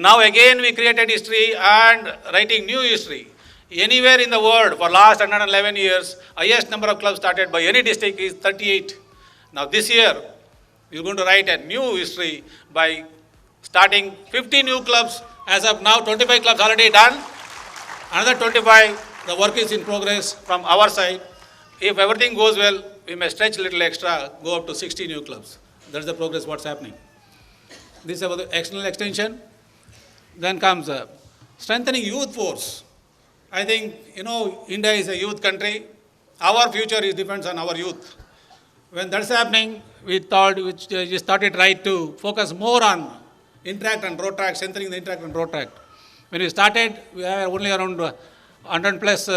Now again we created history and writing new history. Anywhere in the world for last 111 years, highest number of clubs started by any district is 38. Now this year, we are going to write a new history by starting 50 new clubs. As of now, 25 clubs already done. Another 25, the work is in progress from our side. If everything goes well, we may stretch a little extra, go up to 60 new clubs. That's the progress what's happening. This is about the external extension. Then comes strengthening youth force. I think, India is a youth country. Our future depends on our youth. When that's happening, we started right to focus more on Interact and Road Track, strengthening the Interact and Road Track. When we started, we had only around 100 plus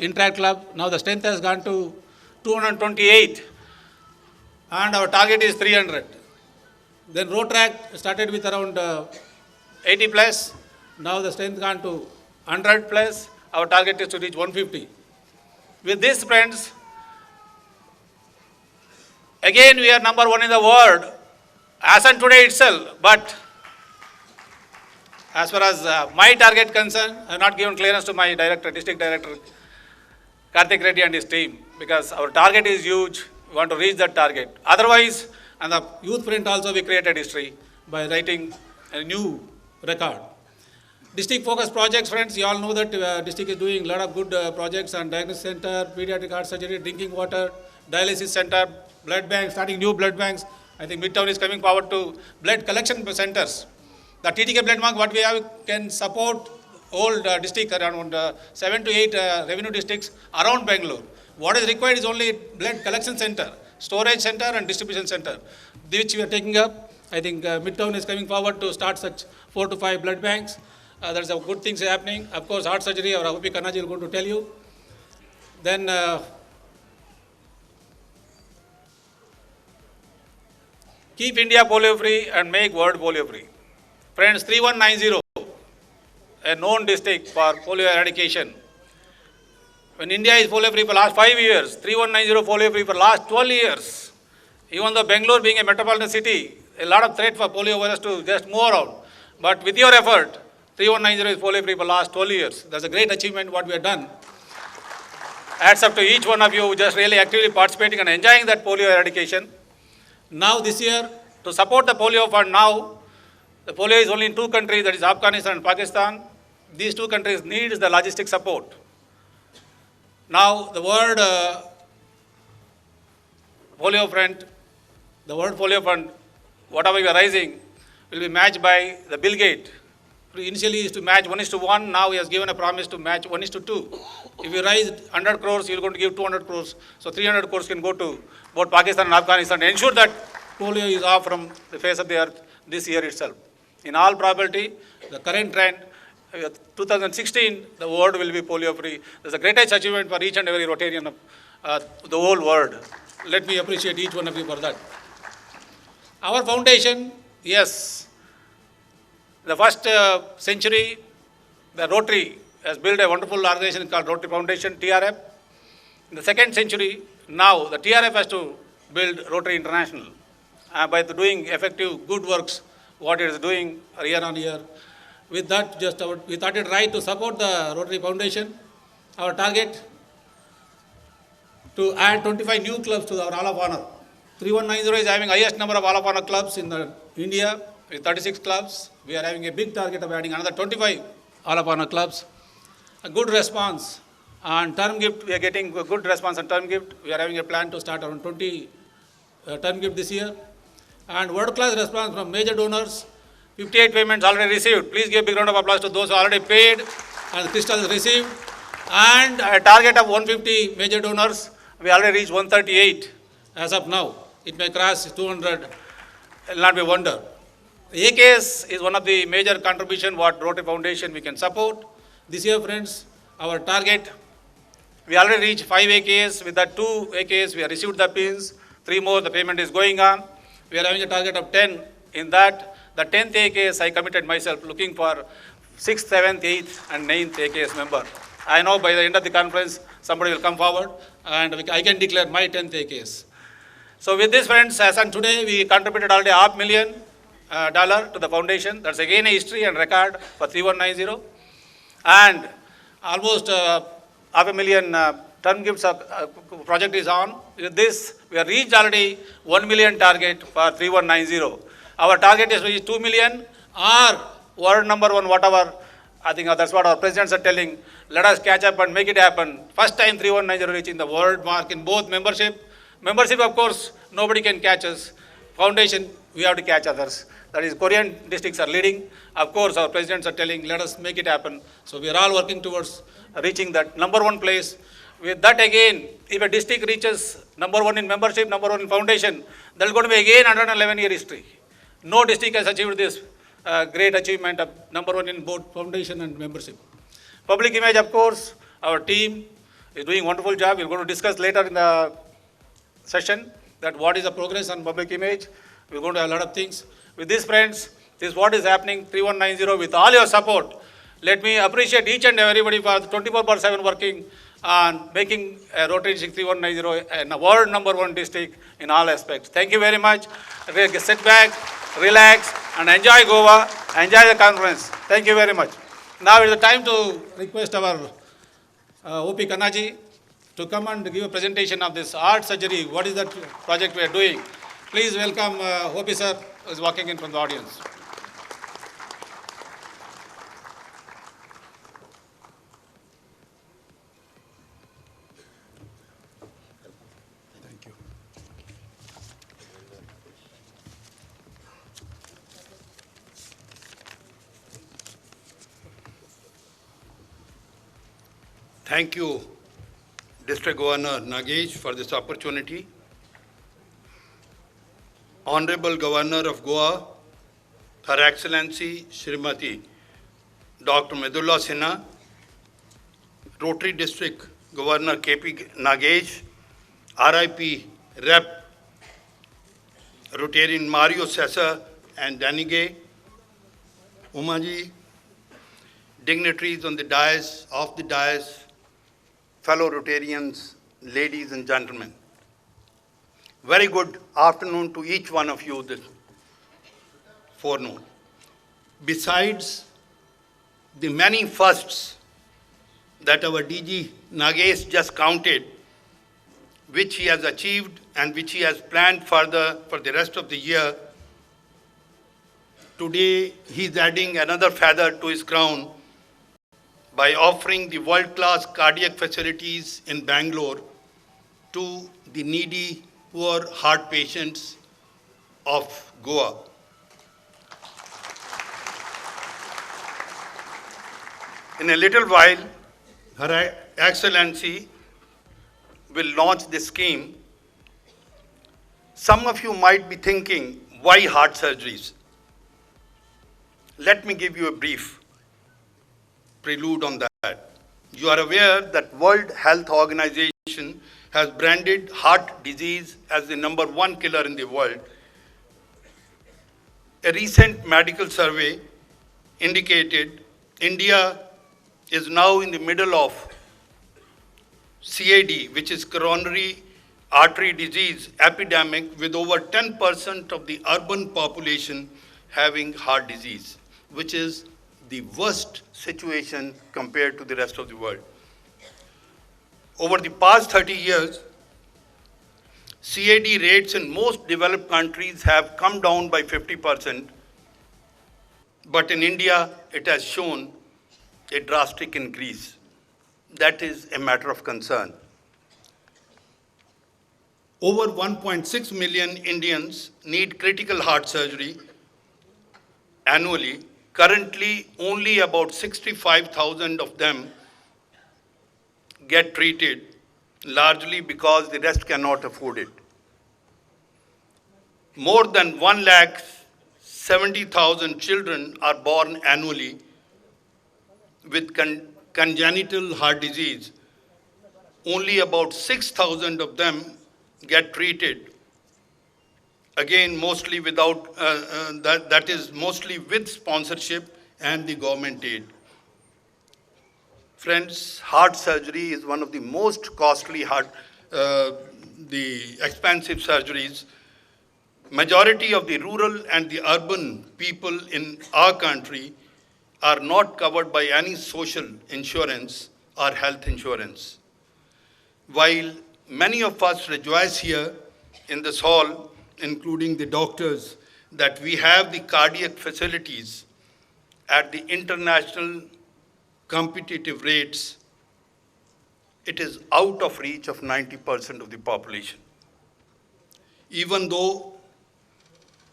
Interact club. Now the strength has gone to 228 and our target is 300. Then Road Track started with around 80 plus. Now the strength gone to 100 plus. Our target is to reach 150. With this, friends, again we are number one in the world as on today itself. But as far as my target concerned, I have not given clearance to my director, district director, Karthik Reddy and his team, because our target is huge. We want to reach that target. Otherwise, on the youth front also we created history by writing a new record. District focus projects, friends, you all know that district is doing a lot of good projects on diagnosis center, pediatric heart surgery, drinking water, dialysis center, blood banks, starting new blood banks. I think Midtown is coming forward to blood collection centers. The TTK blood bank, what we have, can support old district around 7 to 8 revenue districts around Bangalore. What is required is only blood collection center, storage center and distribution center, which we are taking up. I think Midtown is coming forward to start such 4 to 5 blood banks. There's a good things happening. Of course, heart surgery, our Ahupi Kannaji is going to tell you. Then keep India polio free and make world polio free. Friends, 3190, a known district for polio eradication. When India is polio free for last 5 years, 3190 polio free for last 12 years. Even though Bangalore being a metropolitan city, a lot of threat for polio virus to just move around. But with your effort, 3190 is polio free for last 12 years. That's a great achievement what we have done. Adds up to each one of you just really actively participating and enjoying that polio eradication. Now this year, to support the polio fund now, the polio is only in 2 countries, that is Afghanistan and Pakistan. These 2 countries need the logistic support. Now the world polio fund, whatever we are raising, will be matched by the Bill Gates. Initially is to match 1:1, now he has given a promise to match 1:2. If you raise 100 crores, he is going to give 200 crores. So 300 crores can go to both Pakistan and Afghanistan to ensure that polio is off from the face of the earth this year itself. In all probability, the current trend, 2016, the world will be polio free. There's a greatest achievement for each and every Rotarian of the whole world. Let me appreciate each one of you for that. Our foundation, yes, the first century, the Rotary has built a wonderful organization called Rotary Foundation, TRF. In the 2nd century, now the TRF has to build Rotary International by doing effective good works, what it is doing year on year. With that, we thought it right to support the Rotary Foundation. Our target to add 25 new clubs to our Hall of Honor. 3190 is having highest number of Hall of Honor clubs in India with 36 clubs. We are having a big target of adding another 25 Hall of Honor clubs. A good response on term gift. We are getting a good response on term gift. We are having a plan to start around 20 term gift this year. And world-class response from major donors. 58 payments already received. Please give a big round of applause to those who already paid and crystal is received. And a target of 150 major donors. We already reached 138 as of now. It may cross 200. It will not be a wonder. AKS is one of the major contribution what Rotary Foundation we can support. This year, friends, our target, we already reached 5 AKS. With that 2 AKS, we have received the pins. 3 more, the payment is going on. We are having a target of 10. In that, the 10th AKS, I committed myself looking for 6th, 7th, 8th, and 9th AKS member. I know by the end of the conference, somebody will come forward and I can declare my 10th AKS. So with this, friends, as on today, we contributed already $500,000 dollar to the foundation. That's again a history and record for 3190. And almost half a million term gifts project is on. With this, we have reached already 1 million target for 3190. Our target is to reach 2 million or world number one, whatever. I think that's what our presidents are telling. Let us catch up and make it happen. First time 3190 reaching the world mark in both membership. Membership, of course, nobody can catch us. Foundation, we have to catch others. That is, Korean districts are leading. Of course, our presidents are telling, let us make it happen. So we are all working towards reaching that number one place. With that again, if a district reaches number one in membership, number one in foundation, that is going to be again 111-year history. No district has achieved this great achievement of number one in both foundation and membership. Public image, of course, our team is doing a wonderful job. We're going to discuss later in the session that what is the progress on public image. We're going to have a lot of things. With this, friends, this is what is happening, 3190, with all your support. Let me appreciate each and everybody for 24/7 working on making Rotary District 3190 a world number one district in all aspects. Thank you very much. Sit back, relax, and enjoy Goa, enjoy the conference. Thank you very much. Now is the time to request our O.P. Kannaji to come and give a presentation of this art surgery. What is that project we are doing? Please welcome O.P. sir, who is walking in from the audience. Thank you, District Governor Nagesh, for this opportunity. Honorable Governor of Goa, Her Excellency Srimati Dr. Mridula Sinha, Rotary District Governor K.P. Nagesh, RIP Rep. Rotarian Mario Sessa and Danige, Umaji, dignitaries on the dais, off the dais, fellow Rotarians, ladies and gentlemen. Very good afternoon to each one of you this forenoon. Besides the many firsts that our DG Nagesh just counted, which he has achieved and which he has planned further for the rest of the year, today he is adding another feather to his crown by offering the world-class cardiac facilities in Bangalore to the needy, poor heart patients of Goa. In a little while, Her Excellency will launch this scheme. Some of you might be thinking, why heart surgeries? Let me give you a brief prelude on that. You are aware that World Health Organization has branded heart disease as the number one killer in the world. A recent medical survey indicated India is now in the middle of CAD, which is coronary artery disease epidemic, with over 10% of the urban population having heart disease, which is the worst situation compared to the rest of the world. Over the past 30 years, CAD rates in most developed countries have come down by 50%, but in India, it has shown a drastic increase. That is a matter of concern. Over 1.6 million Indians need critical heart surgery annually. Currently, only about 65,000 of them get treated, largely because the rest cannot afford it. More than 170,000 children are born annually with congenital heart disease. Only about 6,000 of them get treated. Again, mostly without, that is mostly with sponsorship and the government aid. Friends, heart surgery is one of the most costly the expensive surgeries. Majority of the rural and the urban people in our country are not covered by any social insurance or health insurance. While many of us rejoice here in this hall, including the doctors, that we have the cardiac facilities at the international competitive rates, it is out of reach of 90% of the population. Even though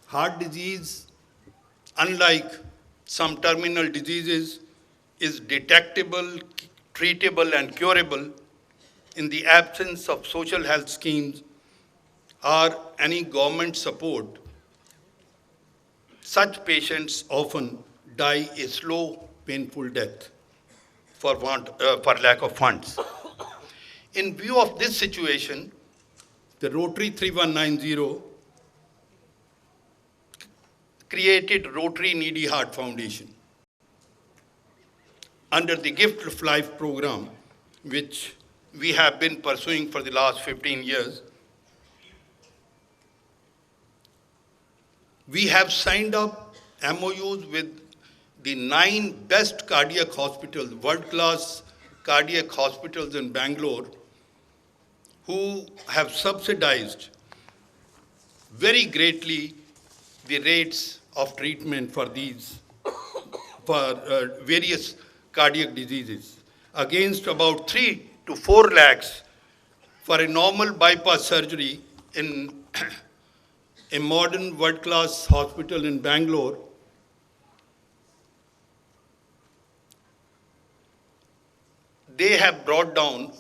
heart disease, unlike some terminal diseases, is detectable, treatable, and curable, in the absence of social health schemes or any government support, such patients often die a slow, painful death for lack of funds. In view of this situation, the Rotary 3190 created Rotary Needy Heart Foundation under the Gift of Life program, which we have been pursuing for the last 15 years. We have signed up MOUs with the 9 best cardiac hospitals, world-class cardiac hospitals in Bangalore, who have subsidized very greatly the rates of treatment for various cardiac diseases, against about 3 to 4 lakhs for a normal bypass surgery in a modern world-class hospital in Bangalore. They have brought down,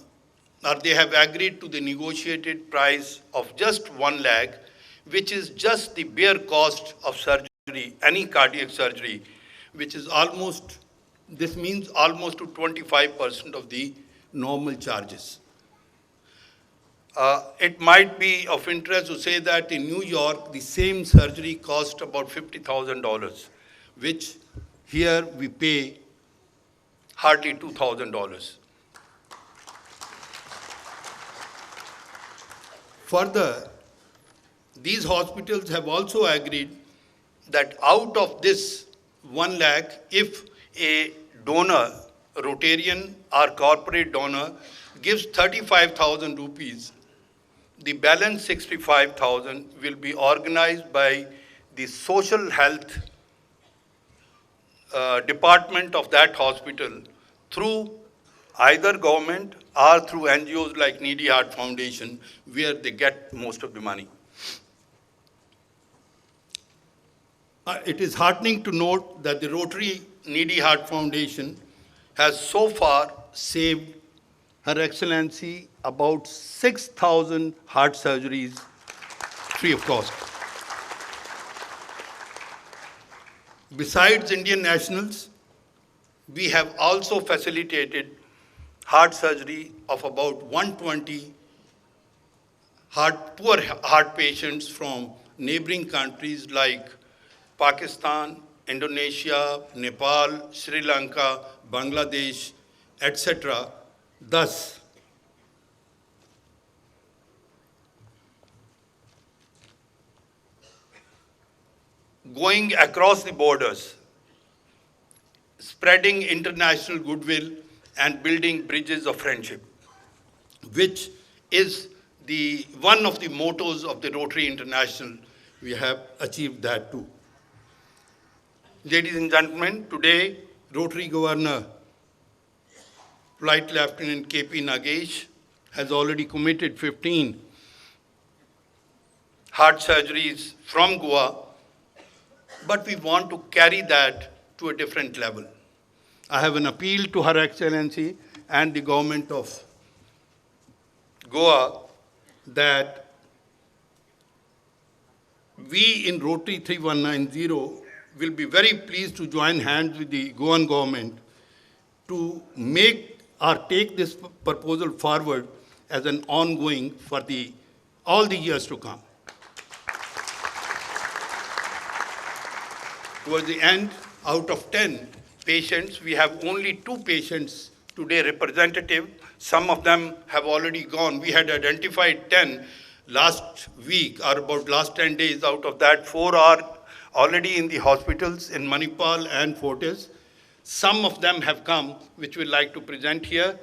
or they have agreed to the negotiated price of just 1 lakh, which is just the bare cost of surgery, any cardiac surgery, which is almost, this means almost to 25% of the normal charges. It might be of interest to say that in New York, the same surgery cost about $50,000, which here we pay hardly $2,000. Further, these hospitals have also agreed that out of this 1 lakh, if a donor, Rotarian or corporate donor, gives 35,000 rupees, the balance 65,000 will be organized by the social health department of that hospital through either government or through NGOs like Needy Heart Foundation, where they get most of the money. It is heartening to note that the Rotary Needy Heart Foundation has so far saved Her Excellency about 6,000 heart surgeries free of cost. Besides Indian nationals, we have also facilitated heart surgery of about 120 poor heart patients from neighboring countries like Pakistan, Indonesia, Nepal, Sri Lanka, Bangladesh, etc. Thus, going across the borders, spreading international goodwill and building bridges of friendship, which is one of the mottos of the Rotary International. We have achieved that too. Ladies and gentlemen, today Rotary Governor, Flight Lieutenant KP Nagesh, has already committed 15 heart surgeries from Goa, but we want to carry that to a different level. I have an appeal to Her Excellency and the government of Goa that we in Rotary 3190 will be very pleased to join hands with the Goan government to make or take this proposal forward as an ongoing for all the years to come. Towards the end, out of 10 patients, we have only 2 patients today representative. Some of them have already gone. We had identified 10 last week, or about last 10 days. Out of that, 4 are already in the hospitals in Manipal and Fortis. Some of them have come, which we'd like to present here,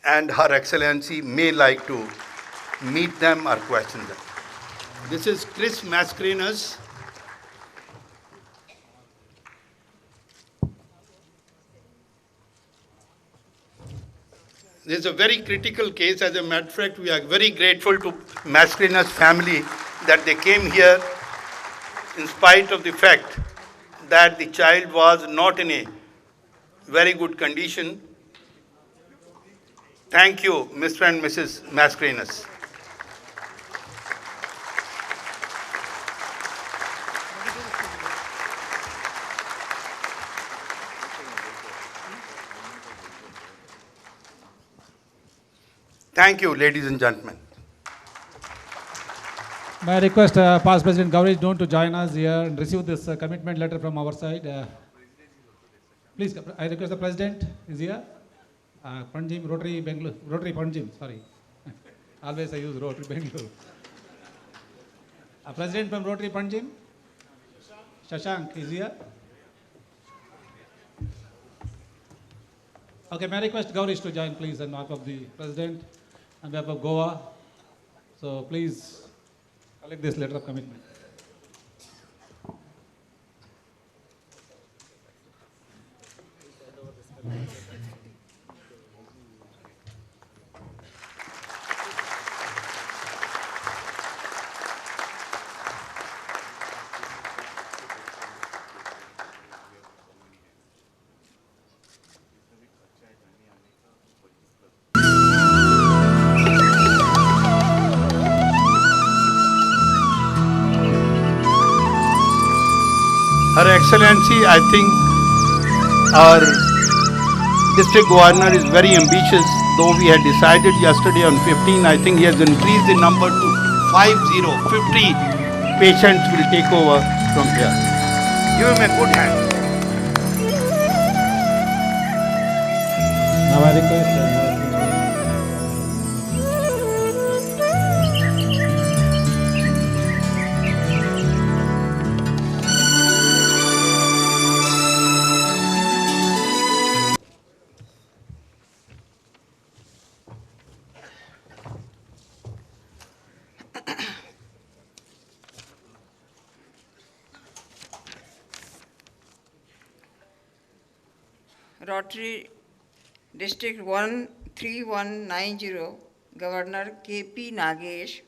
and Her Excellency may like to meet them or question them. This is Chris Mascarenhas. This is a very critical case. As a matter of fact, we are very grateful to Mascarenhas family that they came here in spite of the fact that the child was not in a very good condition. Thank you, Mr. and Mrs. Mascarenhas. Thank you, ladies and gentlemen. May I request Past President Gauri Dhon to join us here and receive this commitment letter from our side. Please, I request the President is here. Panjim, Rotary Bengaluru, Rotary Panjim, sorry. Always I use Rotary Bengaluru. President from Rotary Panjim, Shashank is here. Okay, may I request Gaurish to join, please, on behalf of the President, on behalf of Goa. So please collect this letter of commitment. Her Excellency, I think our district governor is very ambitious. Though we had decided yesterday on 15, I think he has increased the number to 50 patients will take over from here. Give him a good hand. Now I request Rotary District 13190, Governor K.P. Nagesh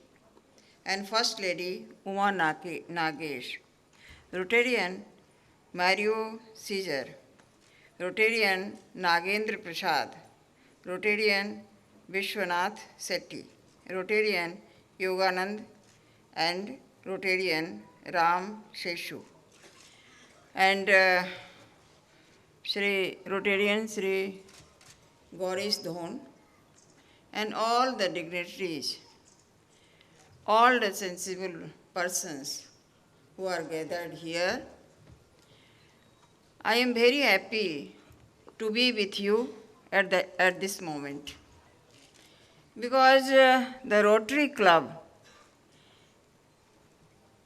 and First Lady Uma Nagesh, Rotarian Mario Caesar, Rotarian Nagendra Prasad, Rotarian Vishwanath Sethi, Rotarian Yoganand, and Rotarian Ram Sheshu. And Shri Rotarian Shri Gaurish Dhon, and all the dignitaries, all the sensible persons who are gathered here. I am very happy to be with you at this moment, because the Rotary Club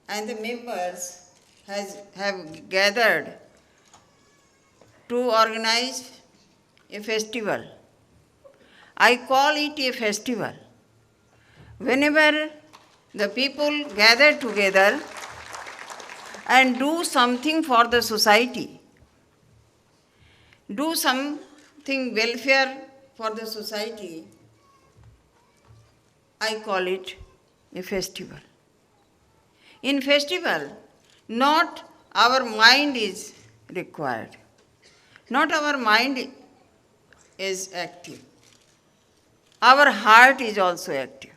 and the members have gathered to organize a festival. I call it a festival. Whenever the people gather together and do something for the society, do something welfare for the society, I call it a festival. In festival, not our mind is required. Not our mind is active. Our heart is also active.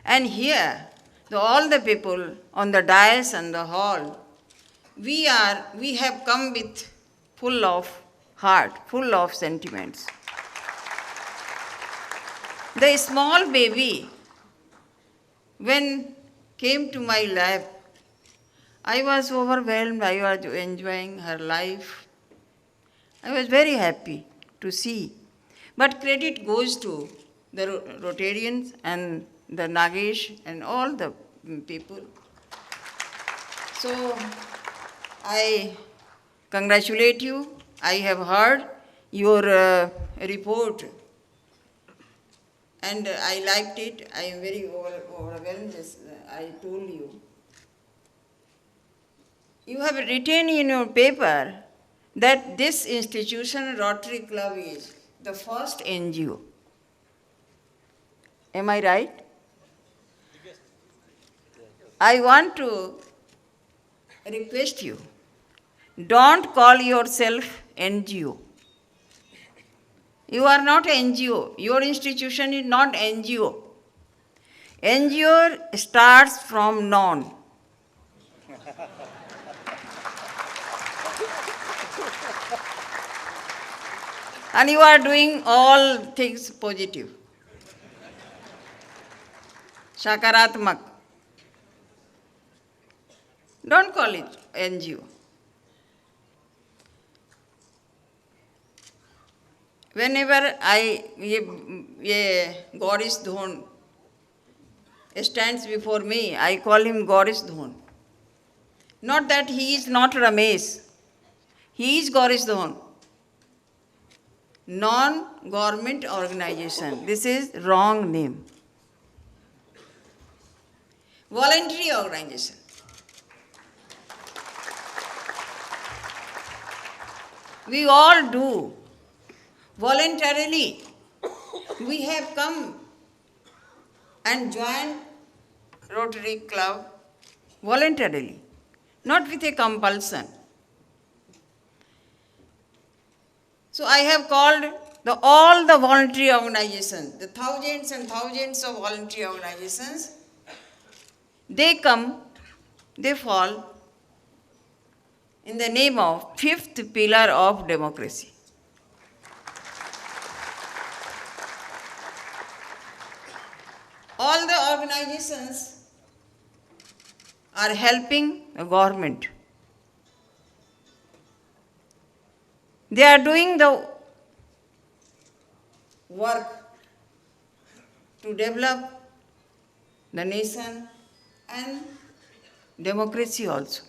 And here, all the people on the dais and the hall, we have come with full of heart, full of sentiments. The small baby, when came to my lap, I was overwhelmed. I was enjoying her life. I was very happy to see. But credit goes to the Rotarians and the Nagesh and all the people. So I congratulate you. I have heard your report and I liked it. I am very overwhelmed, as I told you. You have written in your paper that this institution, Rotary Club, is the first NGO. Am I right? I want to request you, don't call yourself NGO. You are not NGO. Your institution is not NGO. NGO starts from non. And you are doing all things positive. Sakaratmak. Don't call it NGO. Whenever Gaurish Dhon stands before me, I call him Gaurish Dhon. Not that he is not Ramesh. He is Gaurish Dhon. Non-government organization. This is wrong name. Voluntary organization. We all do. Voluntarily. We have come and joined Rotary Club voluntarily, not with a compulsion. So I have called all the voluntary organizations, the thousands and thousands of voluntary organizations. They come, they fall in the name of fifth pillar of democracy. All the organizations are helping the government. They are doing the work to develop the nation and democracy also.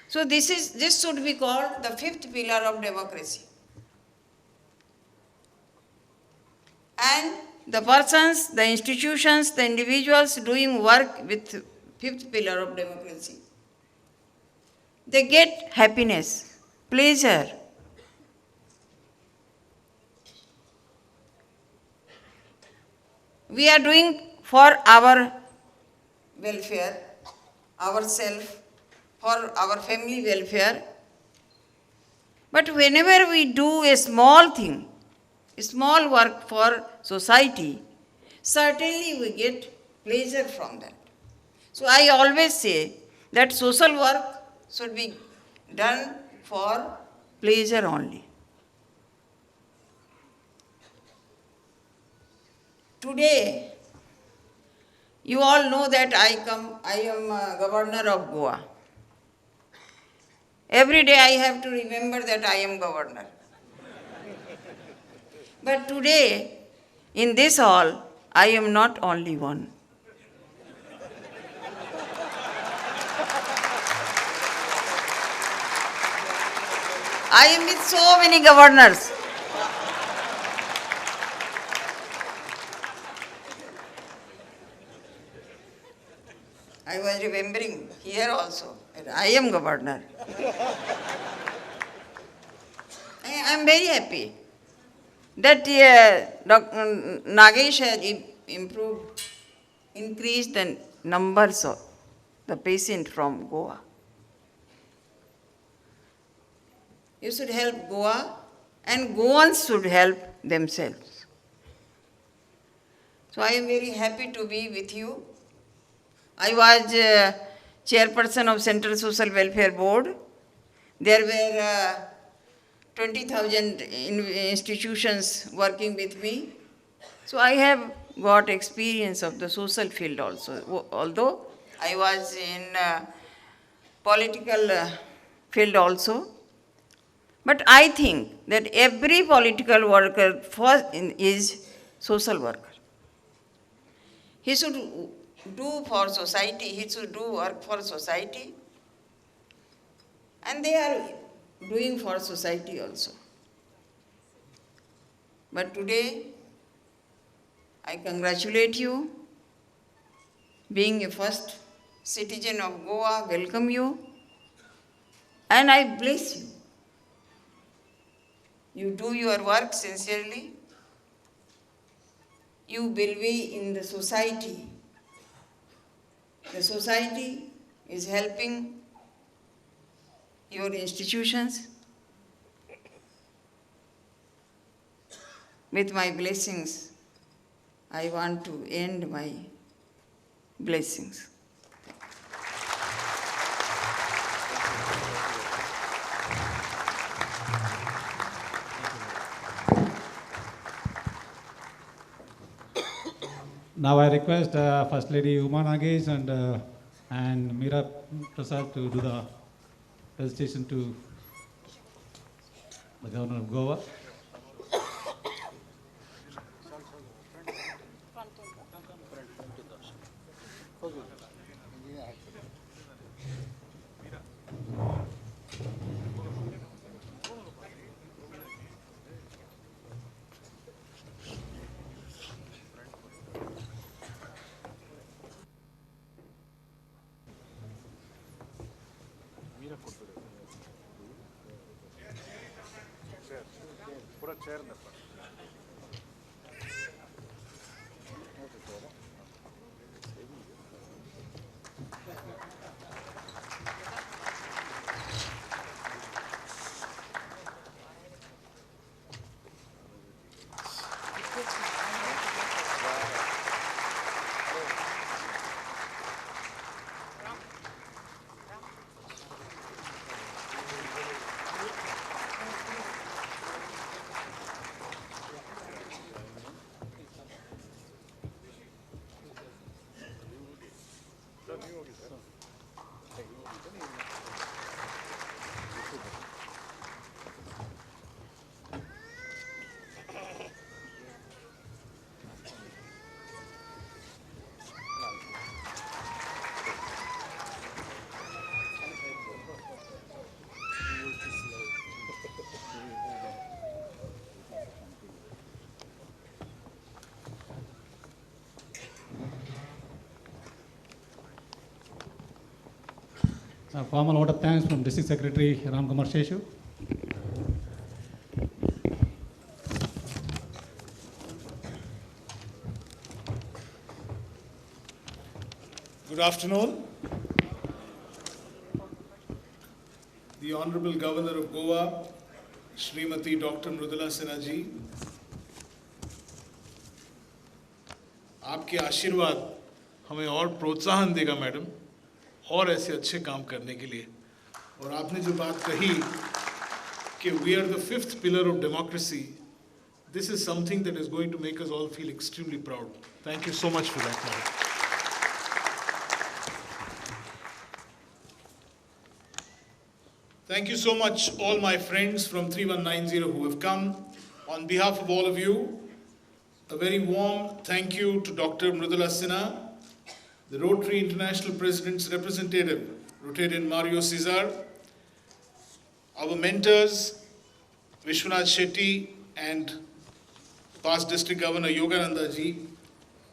So this should be called the fifth pillar of democracy. And the persons, the institutions, the individuals doing work with fifth pillar of democracy, they get happiness, pleasure. We are doing for our welfare, ourselves, for our family welfare. But whenever we do a small thing, a small work for society, certainly we get pleasure from that. So I always say that social work should be done for pleasure only. Today, you all know that I am governor of Goa. Every day I have to remember that I am governor. But today, in this hall, I am not only one. I am with so many governors. I was remembering here also that I am governor. I am very happy that Dr. Nagesh has increased the numbers of the patient from Goa. You should help Goa and Goans should help themselves. So I am very happy to be with you. I was chairperson of Central Social Welfare Board. There were 20,000 institutions working with me. So I have got experience of the social field also. Although I was in political field also. But I think that every political worker first is social worker. He should do for society, he should do work for society, and they are doing for society also. But today, I congratulate you, being a first citizen of Goa, welcome you, and I bless you. You do your work sincerely. You will be in the society. The society is helping your institutions. With my blessings, I want to end my blessings. Now I request First Lady Uma Nagesh and Meera Prasad to do the presentation to the Governor of Goa. A formal vote of thanks from District Secretary Ram Kumar Sheshu. Good afternoon. The Honorable Governor of Goa, Srimati Dr. Mrudula Sinha ji, आपके आशीर्वाद हमें और प्रोत्साहन देगा madam और ऐसे अच्छे काम करने के लिए। और आपने जो बात कही कि we are the fifth pillar of democracy, this is something that is going to make us all feel extremely proud. Thank you so much for that, madam. Thank you so much, all my friends from 3190 who have come. On behalf of all of you, a very warm thank you to Dr. Mrudula Sinha, the Rotary International President's representative, Rotarian Mario Cesar, our mentors, Vishwanath Shetty and past District Governor Yogananda ji,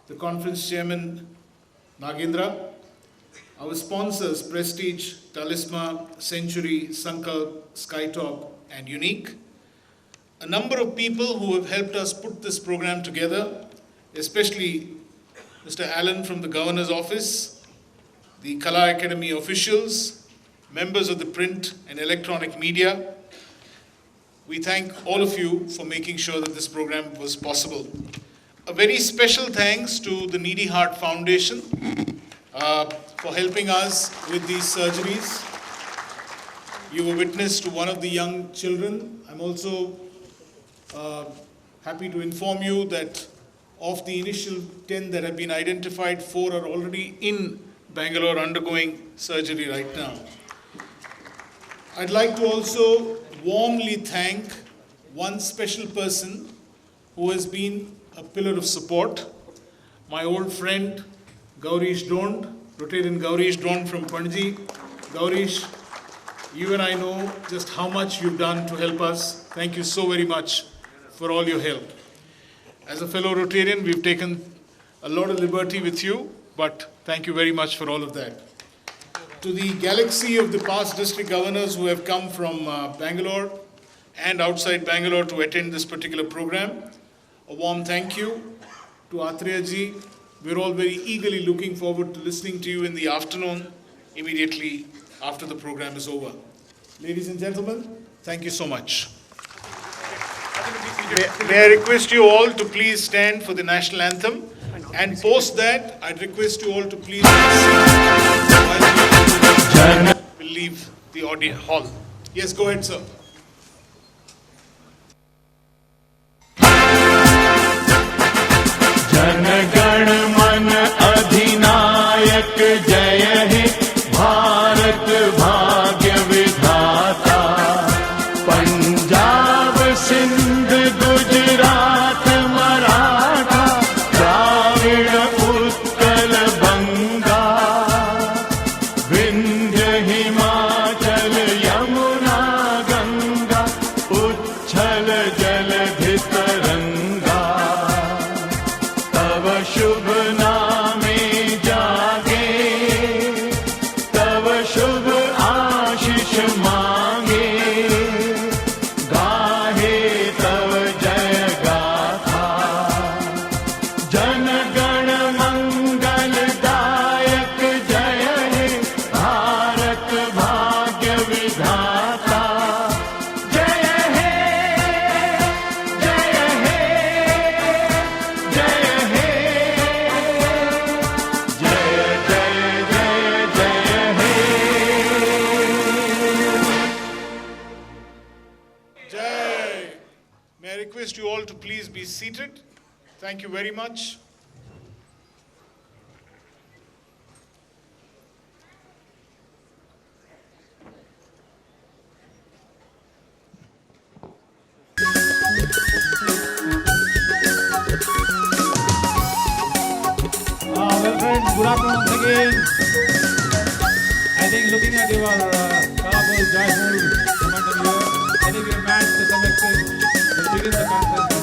the conference chairman Nagendra, our sponsors Prestige, Talisma, Century, Sankalp, Skytop and Unique, a number of people who have helped us put this program together, especially Mr. Allen from the Governor's Office, the Kala Academy officials, members of the print and electronic media. We thank all of you for making sure that this program was possible. A very special thanks to the Needy Heart Foundation for helping us with these surgeries. You were witness to one of the young children. I'm also happy to inform you that of the initial 10 that have been identified, 4 are already in Bangalore undergoing surgery right now. I'd like to also warmly thank one special person who has been a pillar of support. My old friend Gaurish Dond, Rotarian Gaurish Dond from Panji. Gaurish, you and I know just how much you've done to help us. Thank you so very much for all your help. As a fellow Rotarian, we've taken a lot of liberty with you, but thank you very much for all of that. To the galaxy of the past district governors who have come from Bangalore and outside Bangalore to attend this particular program, a warm thank you to Atreya ji. We're all very eagerly looking forward to listening to you in the afternoon, immediately after the program is over. Ladies and gentlemen, thank you so much. May I request you all to please stand for the national anthem, and post that, I'd request you all to please we'll leave the audience hall. Yes, go ahead, sir. Jana Gana मन अधिनायक जय हे भारत भाग्य विधाता पंजाब सिंध गुजरात मराठा द्राविड़ उत्कल बंगा विंध्य हिमाचल यमुना गंगा उच्छल जलधि तरंगा तव शुभ नामे जागे तव शुभ आशीष मांगे गाहे तव जय गाथा जन गण मंगल दायक जय हे भारत भाग्य विधाता जय हे जय हे जय हे जय जय जय जय हे Jai. May I request you all to please be seated. Thank you very much. Well, friends, good afternoon once again. I think looking at your colorful, joyful momentum here, I think we have managed to some extent to begin the conference.